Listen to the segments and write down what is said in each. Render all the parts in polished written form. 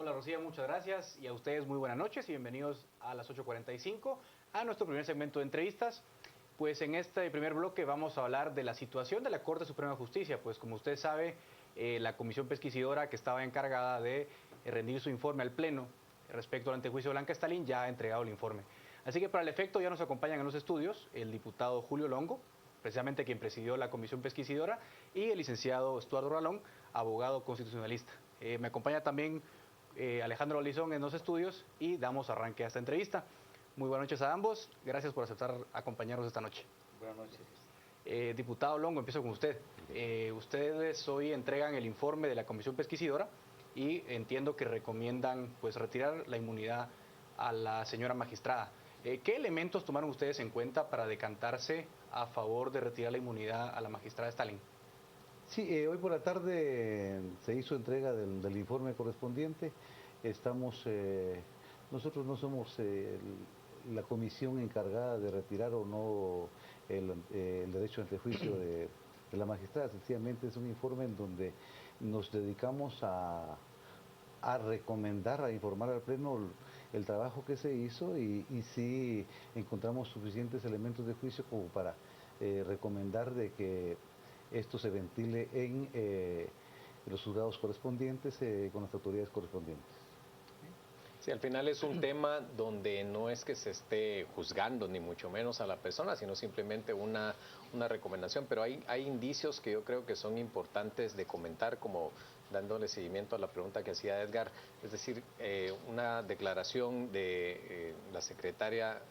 Hola Rocía, muchas gracias y a ustedes muy buenas noches y bienvenidos a las 8:45 a nuestro primer segmento de entrevistas. Pues en este primer bloque vamos a hablar de la situación de la Corte Suprema de Justicia, pues como usted sabe, la comisión pesquisidora que estaba encargada de rendir su informe al Pleno respecto al antejuicio de Blanca Stalin ya ha entregado el informe. Así que para el efecto ya nos acompañan en los estudios el diputado Julio Longo, precisamente quien presidió la comisión pesquisidora, y el licenciado Estuardo Ralón, abogado constitucionalista. Me acompaña también Alejandro Lizón en los estudios y damos arranque a esta entrevista. Muy buenas noches a ambos, gracias por aceptar acompañarnos esta noche. Buenas noches. Diputado Longo, empiezo con usted. Ustedes hoy entregan el informe de la comisión pesquisidora y entiendo que recomiendan pues retirar la inmunidad a la señora magistrada. ¿Qué elementos tomaron ustedes en cuenta para decantarse a favor de retirar la inmunidad a la magistrada Stalin? Sí, hoy por la tarde se hizo entrega del informe correspondiente. Nosotros no somos la comisión encargada de retirar o no el derecho ante juicio de la magistrada. Sencillamente es un informe en donde nos dedicamos a recomendar, a informar al Pleno el trabajo que se hizo y si encontramos suficientes elementos de juicio como para recomendar de que esto se ventile en los juzgados correspondientes con las autoridades correspondientes. Sí, al final es un tema donde no es que se esté juzgando ni mucho menos a la persona, sino simplemente una recomendación, pero hay indicios que yo creo que son importantes de comentar, como dándole seguimiento a la pregunta que hacía Edgar, es decir, una declaración de la secretaria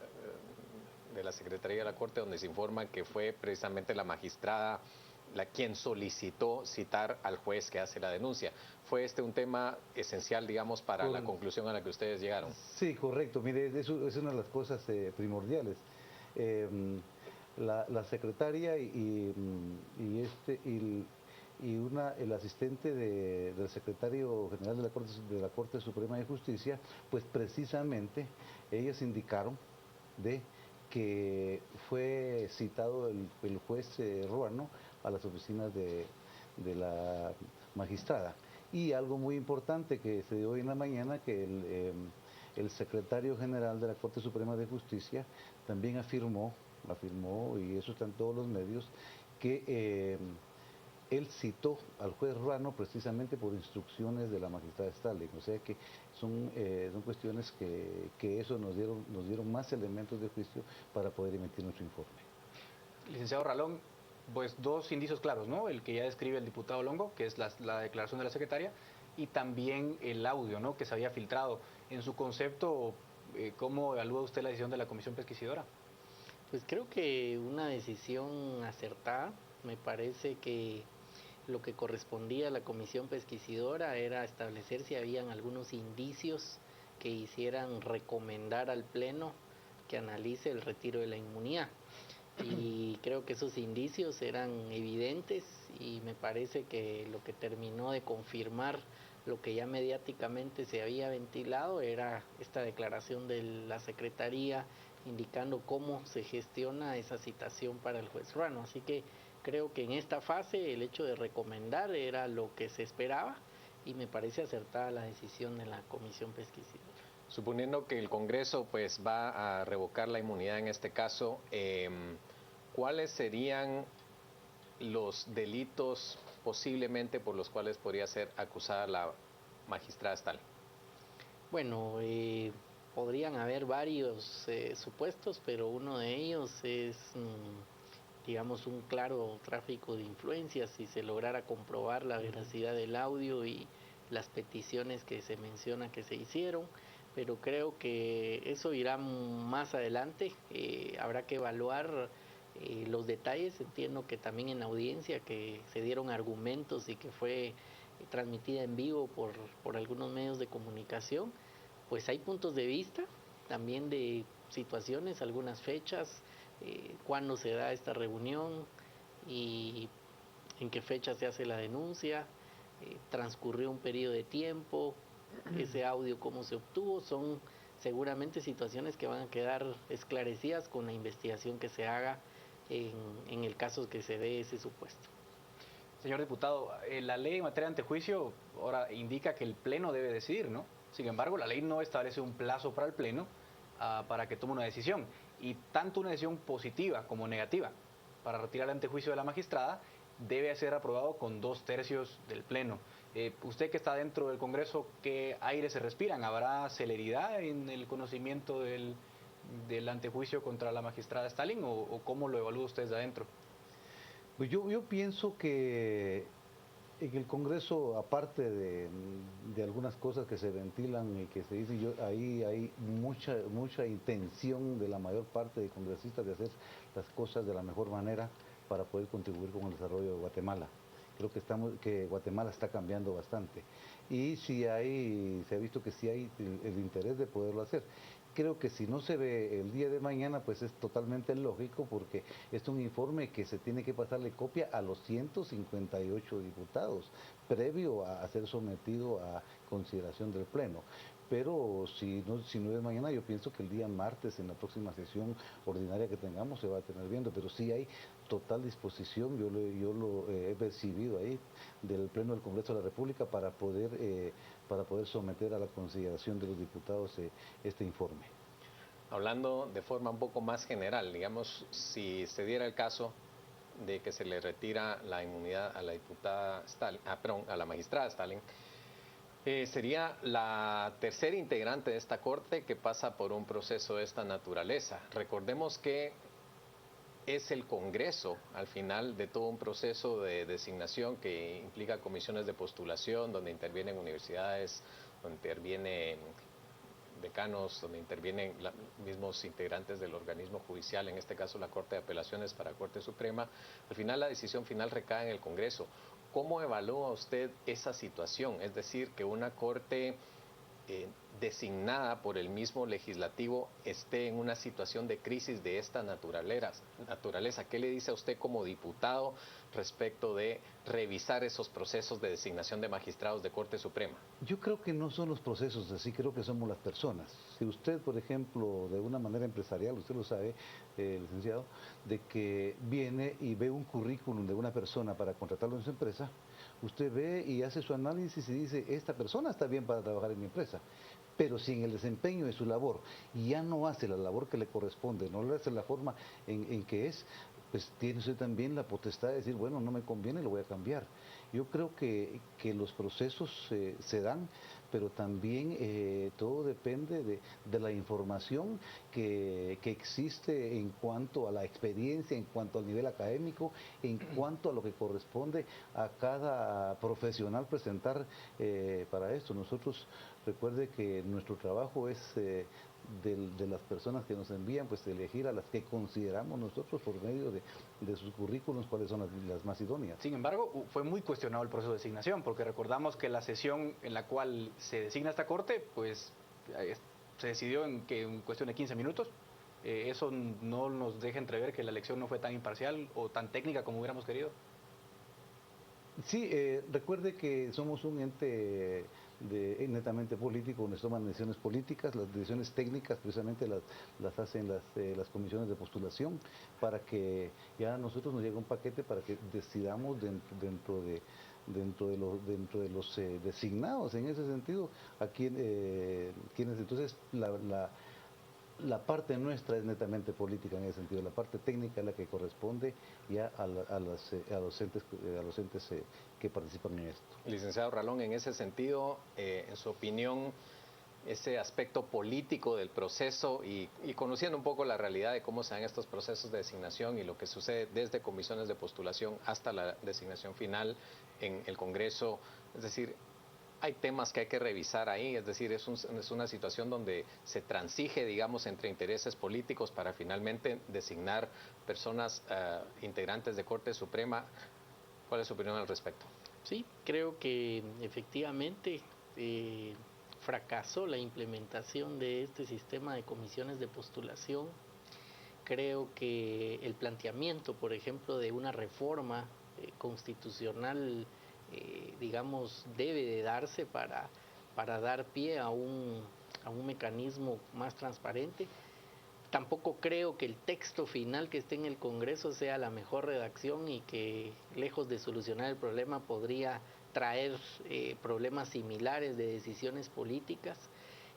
de la Secretaría de la Corte donde se informa que fue precisamente la magistrada quien solicitó citar al juez que hace la denuncia. ¿Fue este un tema esencial, digamos, para la conclusión a la que ustedes llegaron? Sí, correcto. Mire, eso es una de las cosas primordiales. La secretaria el asistente del secretario general de la Corte Suprema de Justicia, pues precisamente ellas indicaron de que fue citado el juez Ruano a las oficinas de la magistrada. Y algo muy importante que se dio hoy en la mañana, que el secretario general de la Corte Suprema de Justicia también afirmó, y eso está en todos los medios, que él citó al juez Ruano precisamente por instrucciones de la magistrada Stalin. O sea que son cuestiones que eso nos dieron más elementos de juicio para poder emitir nuestro informe. Licenciado Ralón, pues dos indicios claros, ¿no? El que ya describe el diputado Longo, que es la declaración de la secretaria, y también el audio, ¿no?, que se había filtrado. En su concepto, ¿cómo evalúa usted la decisión de la comisión pesquisidora? Pues creo que una decisión acertada. Me parece que lo que correspondía a la comisión pesquisidora era establecer si habían algunos indicios que hicieran recomendar al Pleno que analice el retiro de la inmunidad. Y creo que esos indicios eran evidentes y me parece que lo que terminó de confirmar lo que ya mediáticamente se había ventilado era esta declaración de la Secretaría indicando cómo se gestiona esa citación para el juez Ruano. Así que creo que en esta fase el hecho de recomendar era lo que se esperaba y me parece acertada la decisión de la comisión pesquisidora. Suponiendo que el Congreso pues va a revocar la inmunidad en este caso, ¿cuáles serían los delitos posiblemente por los cuales podría ser acusada la magistrada Stalin? Bueno, podrían haber varios supuestos, pero uno de ellos es, digamos, un claro tráfico de influencias. Si se lograra comprobar la veracidad del audio y las peticiones que se menciona que se hicieron, pero creo que eso irá más adelante. Habrá que evaluar los detalles. Entiendo que también en audiencia que se dieron argumentos y que fue transmitida en vivo por algunos medios de comunicación, pues hay puntos de vista también de situaciones, algunas fechas, cuándo se da esta reunión y en qué fecha se hace la denuncia, transcurrió un periodo de tiempo, ese audio cómo se obtuvo, son seguramente situaciones que van a quedar esclarecidas con la investigación que se haga en el caso que se dé ese supuesto. Señor diputado, la ley en materia de antejuicio ahora indica que el Pleno debe decidir, ¿no? Sin embargo, la ley no establece un plazo para el Pleno para que tome una decisión. Y tanto una decisión positiva como negativa para retirar el antejuicio de la magistrada debe ser aprobado con 2/3 del Pleno. Usted que está dentro del Congreso, ¿qué aire se respiran? ¿Habrá celeridad en el conocimiento del antejuicio contra la magistrada Stalin o cómo lo evalúa usted desde adentro? Pues yo pienso que en el Congreso, aparte de algunas cosas que se ventilan y que se dicen, ahí hay mucha intención de la mayor parte de congresistas de hacer las cosas de la mejor manera para poder contribuir con el desarrollo de Guatemala. Creo que Guatemala está cambiando bastante y se ha visto que sí hay el interés de poderlo hacer. Creo que si no se ve el día de mañana, pues es totalmente lógico porque es un informe que se tiene que pasarle copia a los 158 diputados previo a ser sometido a consideración del Pleno. Pero si no es mañana, yo pienso que el día martes, en la próxima sesión ordinaria que tengamos, se va a tener viendo. Pero sí hay total disposición, yo lo he percibido ahí, del Pleno del Congreso de la República para poder someter a la consideración de los diputados este informe. Hablando de forma un poco más general, digamos, si se diera el caso de que se le retira la inmunidad a la diputada Stalin, a la magistrada Stalin, sería la tercera integrante de esta corte que pasa por un proceso de esta naturaleza. Recordemos que es el Congreso, al final de todo un proceso de designación que implica comisiones de postulación, donde intervienen universidades, donde intervienen decanos, donde intervienen los mismos integrantes del organismo judicial, en este caso la Corte de Apelaciones para la Corte Suprema. Al final la decisión final recae en el Congreso. ¿Cómo evalúa usted esa situación? Es decir, que una Corte designada por el mismo legislativo esté en una situación de crisis de esta naturaleza. ¿Qué le dice a usted como diputado respecto de revisar esos procesos de designación de magistrados de Corte Suprema? Yo creo que no son los procesos así, creo que somos las personas. Si usted, por ejemplo, de una manera empresarial, usted lo sabe, licenciado, de que viene y ve un currículum de una persona para contratarlo en su empresa, usted ve y hace su análisis y dice, esta persona está bien para trabajar en mi empresa. Pero si en el desempeño de su labor ya no hace la labor que le corresponde, no le hace la forma en que es, pues tiene usted también la potestad de decir, bueno, no me conviene, lo voy a cambiar. Yo creo que los procesos se dan, pero también todo depende de la información que existe en cuanto a la experiencia, en cuanto al nivel académico, en cuanto a lo que corresponde a cada profesional presentar para esto. Nosotros, recuerde que nuestro trabajo es de las personas que nos envían, pues elegir a las que consideramos nosotros por medio de sus currículos cuáles son las más idóneas. Sin embargo, fue muy cuestionado el proceso de designación, porque recordamos que la sesión en la cual se designa esta corte, pues se decidió en cuestión de 15 minutos. Eso no nos deja entrever que la elección no fue tan imparcial o tan técnica como hubiéramos querido. Sí, recuerde que somos un ente netamente político, donde se toman decisiones políticas, las decisiones técnicas precisamente las hacen las comisiones de postulación, para que ya a nosotros nos llegue un paquete para que decidamos dentro de los designados, en ese sentido, a quienes entonces la parte nuestra es netamente política en ese sentido, la parte técnica es la que corresponde ya a los entes que participan en esto. Licenciado Ralón, en ese sentido, en su opinión, ese aspecto político del proceso y conociendo un poco la realidad de cómo se dan estos procesos de designación y lo que sucede desde comisiones de postulación hasta la designación final en el Congreso, es decir, hay temas que hay que revisar ahí, es decir, es una situación donde se transige, digamos, entre intereses políticos para finalmente designar personas integrantes de Corte Suprema. ¿Cuál es su opinión al respecto? Sí, creo que efectivamente fracasó la implementación de este sistema de comisiones de postulación. Creo que el planteamiento, por ejemplo, de una reforma constitucional digamos, debe de darse para dar pie a un mecanismo más transparente. tampoco creo que el texto final que esté en el Congreso sea la mejor redacción y que, lejos de solucionar el problema, podría traer problemas similares de decisiones políticas.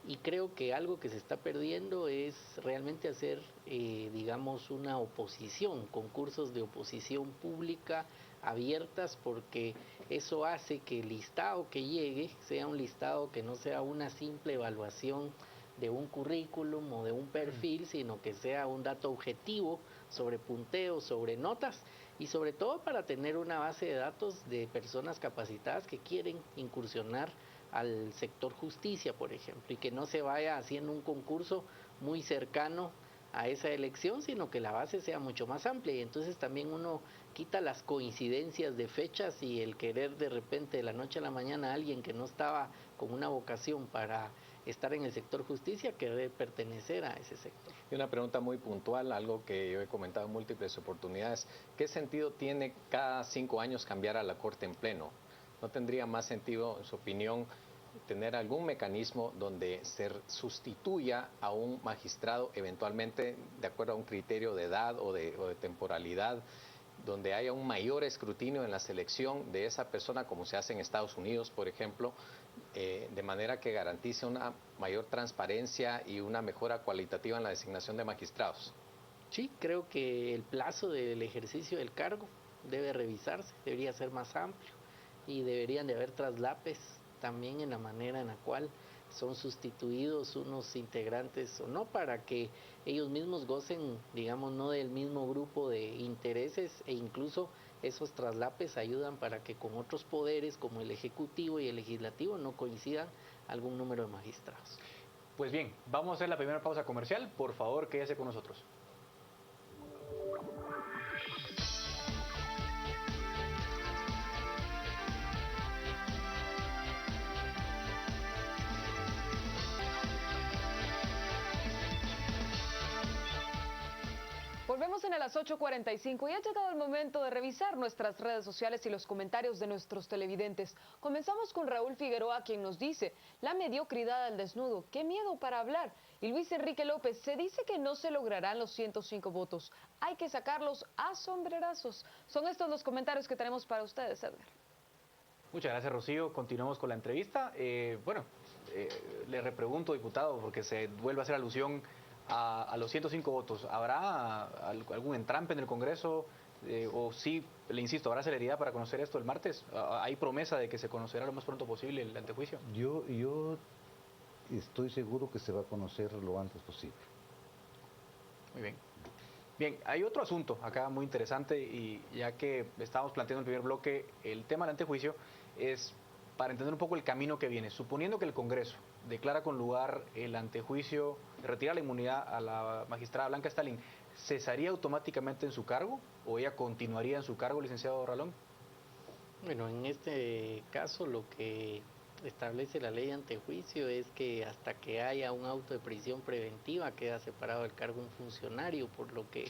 Y creo que algo que se está perdiendo es realmente hacer, digamos, una oposición, concursos de oposición pública abiertas, porque eso hace que el listado que llegue sea un listado que no sea una simple evaluación de un currículum o de un perfil, sino que sea un dato objetivo sobre punteos, sobre notas, y sobre todo para tener una base de datos de personas capacitadas que quieren incursionar al sector justicia, por ejemplo, y que no se vaya haciendo un concurso muy cercano a esa elección, sino que la base sea mucho más amplia, y entonces también uno quita las coincidencias de fechas y el querer de repente de la noche a la mañana a alguien que no estaba con una vocación para estar en el sector justicia, querer pertenecer a ese sector. Y una pregunta muy puntual, algo que yo he comentado en múltiples oportunidades: ¿qué sentido tiene cada 5 años cambiar a la Corte en pleno? ¿No tendría más sentido, en su opinión, tener algún mecanismo donde se sustituya a un magistrado eventualmente de acuerdo a un criterio de edad o de temporalidad, donde haya un mayor escrutinio en la selección de esa persona, como se hace en Estados Unidos, por ejemplo, de manera que garantice una mayor transparencia y una mejora cualitativa en la designación de magistrados? Sí, creo que el plazo del ejercicio del cargo debe revisarse, debería ser más amplio, y deberían de haber traslapes también en la manera en la cual son sustituidos unos integrantes o no, para que ellos mismos gocen, digamos, no del mismo grupo de intereses, e incluso esos traslapes ayudan para que con otros poderes como el Ejecutivo y el Legislativo no coincidan algún número de magistrados. Pues bien, vamos a hacer la primera pausa comercial. Por favor, quédese con nosotros. Volvemos en a las 8:45 y ha llegado el momento de revisar nuestras redes sociales y los comentarios de nuestros televidentes. Comenzamos con Raúl Figueroa, quien nos dice: la mediocridad al desnudo, qué miedo para hablar. Y Luis Enrique López: se dice que no se lograrán los 105 votos, hay que sacarlos a sombrerazos. Son estos los comentarios que tenemos para ustedes, Edgar. Muchas gracias, Rocío. Continuamos con la entrevista. Le repregunto, diputado, porque se vuelve a hacer alusión a los 105 votos. ¿Habrá algún entrampe en el Congreso? O sí, le insisto, ¿habrá celeridad para conocer esto el martes? ¿Hay promesa de que se conocerá lo más pronto posible el antejuicio? Yo estoy seguro que se va a conocer lo antes posible. Muy bien. Bien, hay otro asunto acá muy interesante, y ya que estábamos planteando en el primer bloque el tema del antejuicio, es para entender un poco el camino que viene. Suponiendo que el Congreso declara con lugar el antejuicio, retira la inmunidad a la magistrada Blanca Stalin, ¿cesaría automáticamente en su cargo o ella continuaría en su cargo, licenciado Ralón? Bueno, en este caso lo que establece la ley de antejuicio es que hasta que haya un auto de prisión preventiva queda separado del cargo un funcionario, por lo que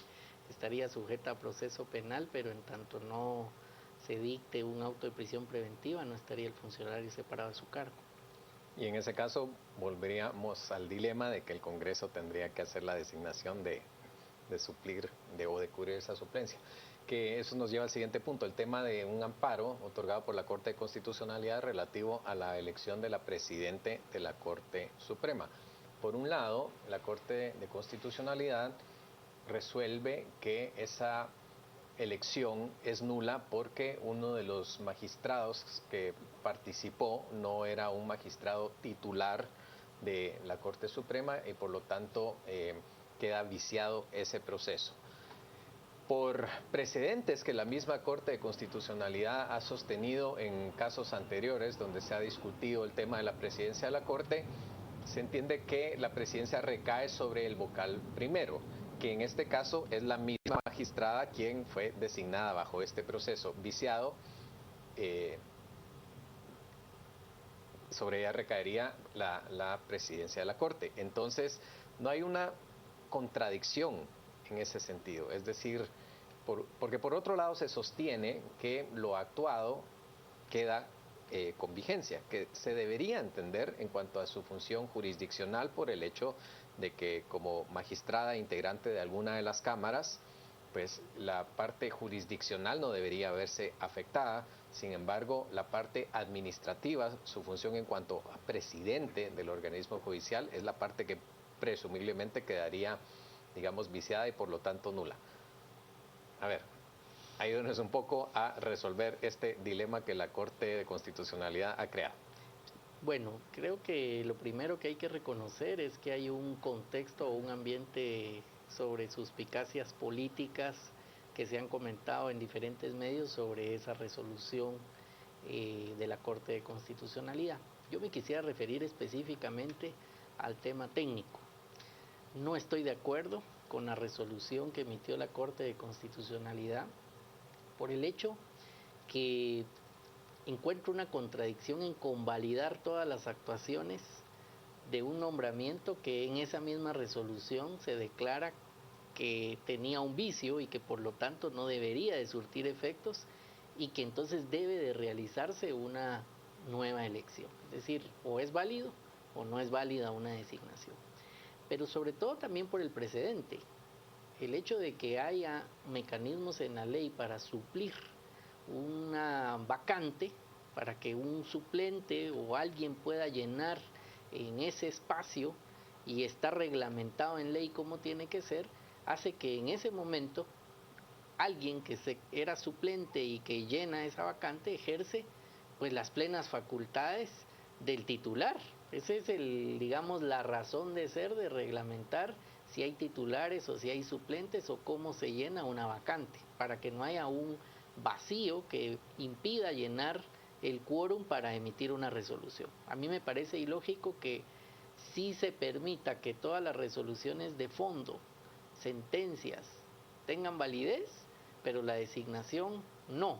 estaría sujeta a proceso penal, pero en tanto no se dicte un auto de prisión preventiva no estaría el funcionario separado de su cargo. Y en ese caso volveríamos al dilema de que el Congreso tendría que hacer la designación de suplir o de cubrir esa suplencia. Que eso nos lleva al siguiente punto, el tema de un amparo otorgado por la Corte de Constitucionalidad relativo a la elección de la Presidente de la Corte Suprema. Por un lado, la Corte de Constitucionalidad resuelve que esa elección es nula porque uno de los magistrados que participó no era un magistrado titular de la Corte Suprema y por lo tanto queda viciado ese proceso. Por precedentes que la misma Corte de Constitucionalidad ha sostenido en casos anteriores donde se ha discutido el tema de la presidencia de la Corte, se entiende que la presidencia recae sobre el vocal primero, que en este caso es la misma magistrada quien fue designada bajo este proceso viciado. Sobre ella recaería la presidencia de la Corte. Entonces, no hay una contradicción en ese sentido. Es decir, porque por otro lado se sostiene que lo actuado queda con vigencia, que se debería entender en cuanto a su función jurisdiccional por el hecho de que como magistrada integrante de alguna de las cámaras, pues la parte jurisdiccional no debería verse afectada. Sin embargo, la parte administrativa, su función en cuanto a presidente del organismo judicial, es la parte que presumiblemente quedaría, digamos, viciada y por lo tanto nula. A ver, ayúdenos un poco a resolver este dilema que la Corte de Constitucionalidad ha creado. Bueno, creo que lo primero que hay que reconocer es que hay un contexto o un ambiente sobre suspicacias políticas que se han comentado en diferentes medios sobre esa resolución de la Corte de Constitucionalidad. Yo me quisiera referir específicamente al tema técnico. No estoy de acuerdo con la resolución que emitió la Corte de Constitucionalidad por el hecho que encuentro una contradicción en convalidar todas las actuaciones de un nombramiento que en esa misma resolución se declara que tenía un vicio y que por lo tanto no debería de surtir efectos y que entonces debe de realizarse una nueva elección. Es decir, o es válido o no es válida una designación. Pero sobre todo también por el precedente. El hecho de que haya mecanismos en la ley para suplir una vacante, para que un suplente o alguien pueda llenar en ese espacio y está reglamentado en ley como tiene que ser, hace que en ese momento alguien que era suplente y que llena esa vacante ejerce pues las plenas facultades del titular. Esa es digamos, la razón de ser de reglamentar si hay titulares o si hay suplentes o cómo se llena una vacante, para que no haya un vacío que impida llenar el quórum para emitir una resolución. A mí me parece ilógico que sí se permita que todas las resoluciones de fondo, sentencias, tengan validez, pero la designación no.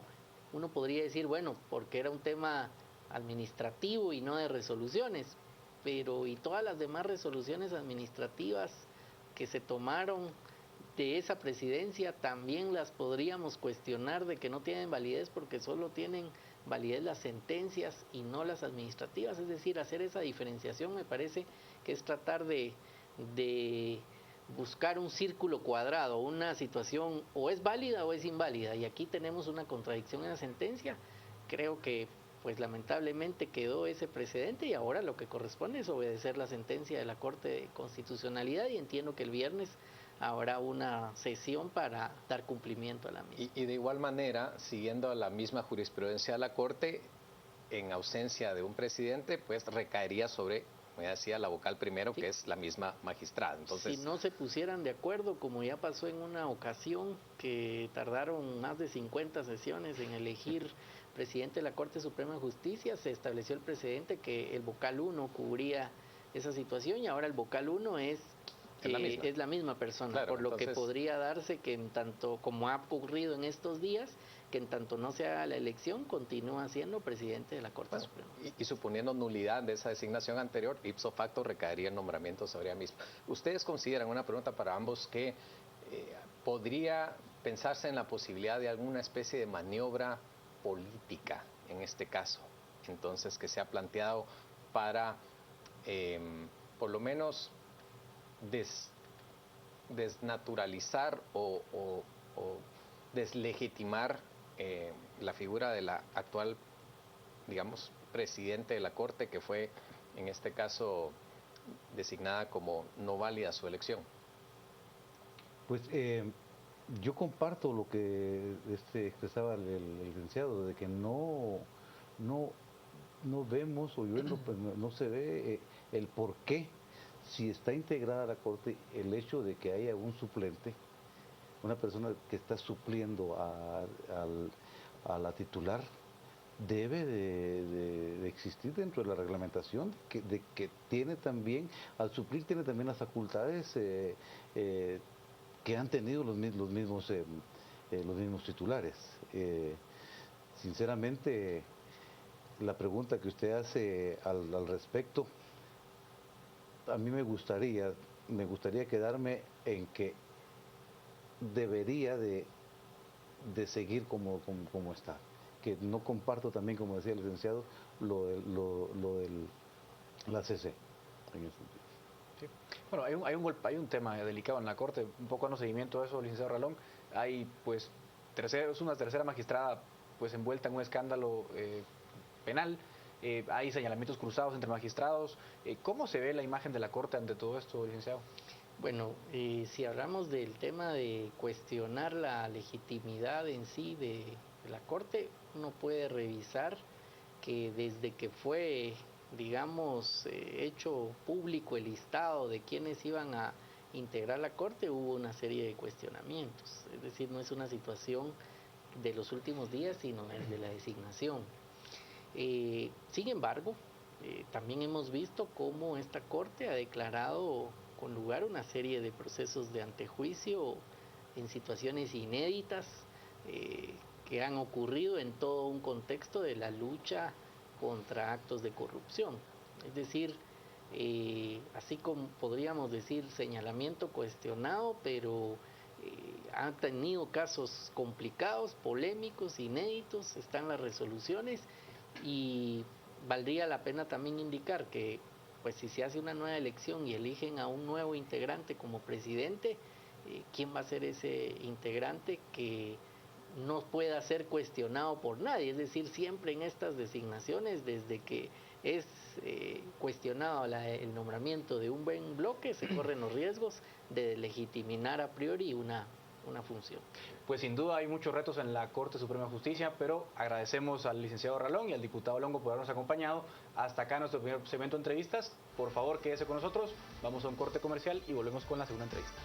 Uno podría decir, bueno, porque era un tema administrativo y no de resoluciones, pero y todas las demás resoluciones administrativas que se tomaron de esa presidencia también las podríamos cuestionar de que no tienen validez porque solo tienen validez las sentencias y no las administrativas. Es decir, hacer esa diferenciación me parece que es tratar de buscar un círculo cuadrado, una situación o es válida o es inválida, y aquí tenemos una contradicción en la sentencia. Creo que pues lamentablemente quedó ese precedente y ahora lo que corresponde es obedecer la sentencia de la Corte de Constitucionalidad, y entiendo que el viernes habrá una sesión para dar cumplimiento a la misma. Y de igual manera, siguiendo la misma jurisprudencia de la Corte, en ausencia de un presidente, pues recaería sobre, me decía, la vocal primero, sí, que es la misma magistrada. Entonces, si no se pusieran de acuerdo, como ya pasó en una ocasión, que tardaron más de 50 sesiones en elegir presidente de la Corte Suprema de Justicia, se estableció el precedente que el vocal 1 cubría esa situación y ahora el vocal 1 es la misma persona, claro, por lo entonces, que podría darse que en tanto, como ha ocurrido en estos días, que en tanto no se haga la elección, continúa siendo presidente de la Corte Suprema. Y suponiendo nulidad de esa designación anterior, ipso facto recaería el nombramiento sobre ella misma. ¿Ustedes consideran, una pregunta para ambos, que podría pensarse en la posibilidad de alguna especie de maniobra política en este caso? Entonces, que se ha planteado para, por lo menos, desnaturalizar o deslegitimar la figura de la actual, digamos, presidente de la Corte, que fue en este caso designada como no válida su elección. Pues yo comparto lo que expresaba el licenciado, de que no vemos, o yo no se ve el por qué, si está integrada la Corte, el hecho de que haya un suplente, una persona que está supliendo a la titular, debe de existir dentro de la reglamentación, de que tiene también, al suplir tiene también las facultades que han tenido los mismos titulares. Sinceramente, la pregunta que usted hace al respecto, a mí me gustaría quedarme en que debería de seguir como está, que no comparto también, como decía el licenciado, lo del la CC en ese sentido. Sí. Bueno, hay un tema delicado en la Corte, un poco dando seguimiento a eso, licenciado Ralón. Hay, pues, es una tercera magistrada pues envuelta en un escándalo penal. Hay señalamientos cruzados entre magistrados. ¿Cómo se ve la imagen de la Corte ante todo esto, licenciado? Bueno, si hablamos del tema de cuestionar la legitimidad en sí de la Corte, uno puede revisar que desde que fue, digamos, hecho público el listado de quienes iban a integrar la Corte, hubo una serie de cuestionamientos. Es decir, no es una situación de los últimos días, sino desde la designación. Sin embargo, también hemos visto cómo esta Corte ha declarado con lugar una serie de procesos de antejuicio en situaciones inéditas que han ocurrido en todo un contexto de la lucha contra actos de corrupción. Es decir, así como podríamos decir señalamiento cuestionado, pero han tenido casos complicados, polémicos, inéditos, están las resoluciones y valdría la pena también indicar que pues si se hace una nueva elección y eligen a un nuevo integrante como presidente, ¿quién va a ser ese integrante que no pueda ser cuestionado por nadie? Es decir, siempre en estas designaciones, desde que es cuestionado el nombramiento de un buen bloque, se corren los riesgos de legitimar a priori una función. Pues sin duda hay muchos retos en la Corte Suprema de Justicia, pero agradecemos al licenciado Ralón y al diputado Longo por habernos acompañado. Hasta acá nuestro primer segmento de entrevistas. Por favor, quédese con nosotros. Vamos a un corte comercial y volvemos con la segunda entrevista.